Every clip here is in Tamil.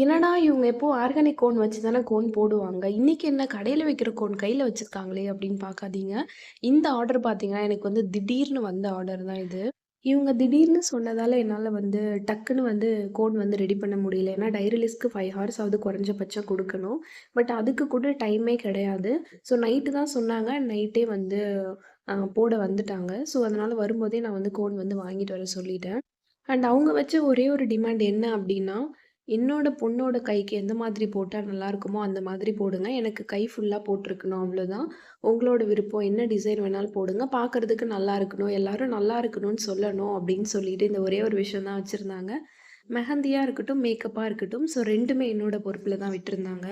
என்னடா இவங்க எப்பவும் ஆர்கானிக் கோன் வச்சு தானே கோன் போடுவாங்க. இன்னைக்கு என்ன கடையில வைக்கிற கோன் கையில வச்சிருக்காங்களே அப்படின்னு பார்க்காதீங்க. இந்த ஆர்டர் பார்த்தீங்கன்னா, எனக்கு வந்து திடீர்னு வந்த ஆர்டர் தான் இது. இவங்க திடீர்னு சொன்னதால என்னால வந்து டக்குன்னு வந்து கோன் வந்து ரெடி பண்ண முடியல. ஏன்னா டைரி லிஸ்ட்க்கு 5 ஹார்ஸாவது குறைஞ்சபட்சம் குடுக்கணும். பட் அதுக்கு கூட டைமே கிடையாது. ஸோ நைட்டு தான் சொன்னாங்க. நைட்டே வந்து போட வந்துட்டாங்க. ஸோ அதனால வரும்போதே நான் வந்து கோன் வந்து வாங்கிட்டு வர சொல்லிட்டேன். அண்ட் அவங்க வச்ச ஒரே ஒரு டிமாண்ட் என்ன அப்டின்னா, என்னோட பொண்ணோட கைக்கு எந்த மாதிரி போட்டா நல்லாருக்குமோ, அந்த மாதிரி போடுங்க. எனக்கு கை ஃபுல்லா போட்டுருக்கணும் அவ்வளோதான். உங்களோட விருப்பம். என்ன டிசைன் வேணாலும் போடுங்க. பார்க்கறதுக்கு நல்லா இருக்கணும். எல்லாரும் நல்லா இருக்கணும்னு சொல்லணும் அப்டின்னு சொல்லிட்டு இந்த ஒரே ஒரு விஷயம் தான் வச்சிருந்தாங்க. மெஹந்தியா இருக்கட்டும், மேக்கப்பா இருக்கட்டும். ஸோ 2மே என்னோட பொறுப்புல தான் விட்டுருந்தாங்க.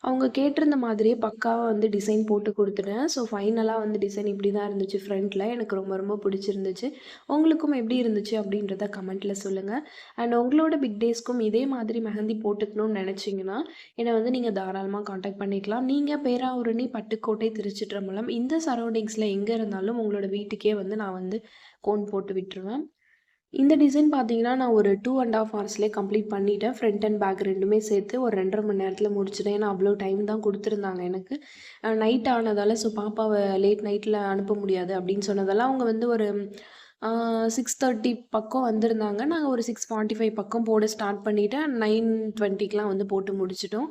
அவங்க கேட்டிருந்த மாதிரியே பக்காவா வந்து டிசைன் போட்டு குடுத்துட்டேன். ஸோ ஃபைனலா வந்து டிசைன் இப்படி தான் இருந்துச்சு ஃப்ரண்ட்ல. எனக்கு ரொம்ப ரொம்ப பிடிச்சிருந்துச்சு. உங்களுக்கும் எப்படி இருந்துச்சு அப்படின்றத கமெண்ட்ல சொல்லுங்க. அண்ட் உங்களோட பிக் டேஸ்க்கும் இதே மாதிரி மெஹந்தி போட்டுக்கணும்னு நெனச்சீங்கன்னா, என்ன வந்து நீங்க தாராளமா கான்டாக்ட் பண்ணிக்கலாம். நீங்க பேராவூரணி, பட்டுக்கோட்டை, திருச்சிற்றம்பலம் இந்த சரவுண்டிங்ஸ்ல எங்க இருந்தாலும் உங்களோட வீட்டுக்கே வந்து நான் வந்து கோன் போட்டு விட்டுருவேன். இந்த டிசைன் பார்த்தீங்கன்னா, நான் ஒரு 2 1/2 ஹார்ஸ்லயே கம்ப்ளீட் பண்ணிட்டேன். ஃப்ரண்ட் அண்ட் பேக் 2மே சேர்த்து ஒரு 2 1/2 மணி நேரத்தில முடிச்சுட்டேன். ஏன்னா, அவ்வளோ டைம் தான் குடுத்துருந்தாங்க எனக்கு. நைட் ஆனதால, ஸோ பாப்பாவ லேட் நைட்ல அனுப்ப முடியாது அப்படின்னு சொன்னதால, அவங்க வந்து ஒரு 6:30 பக்கம் வந்திருந்தாங்க. நாங்க ஒரு 6:45 பக்கம் போட ஸ்டார்ட் பண்ணிட்டேன். 9:20க்குலாம் வந்து போட்டு முடிச்சுட்டோம்.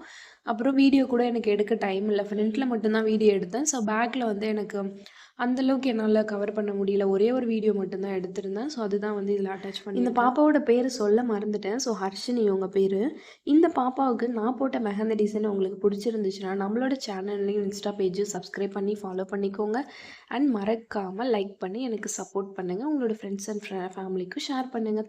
அப்புறம் வீடியோ கூட எனக்கு எடுக்க டைம் இல்ல. ஃப்ரண்ட்ல மட்டும் தான் வீடியோ எடுத்தேன். ஸோ பேக்ல வந்து எனக்கு அந்த அளவுக்கு என்னால கவர் பண்ண முடியல. ஒரே ஒரு வீடியோ மட்டும் தான் எடுத்திருந்தேன். ஸோ அதுதான் வந்து இதில அட்டாச் பண்ணியிருக்கேன். இந்த பாப்பாவோட பேரு சொல்ல மறந்துட்டேன். ஸோ ஹர்ஷினி இவங்க பேரு. இந்த பாப்பாவுக்கு நான் போட்ட மெஹந்தி டிசைன் உங்களுக்கு பிடிச்சிருந்துச்சுன்னா, நம்மளோட சேனல்லையும் இன்ஸ்டா பேஜையும் சப்ஸ்கிரைப் பண்ணி ஃபாலோ பண்ணிக்கோங்க. அண்ட் மறக்காம லைக் பண்ணி எனக்கு சப்போர்ட் பண்ணுங்க. உங்களோட ஃப்ரெண்ட்ஸ் அண்ட் ஃபேமிலிக்கும் ஷேர் பண்ணுங்க.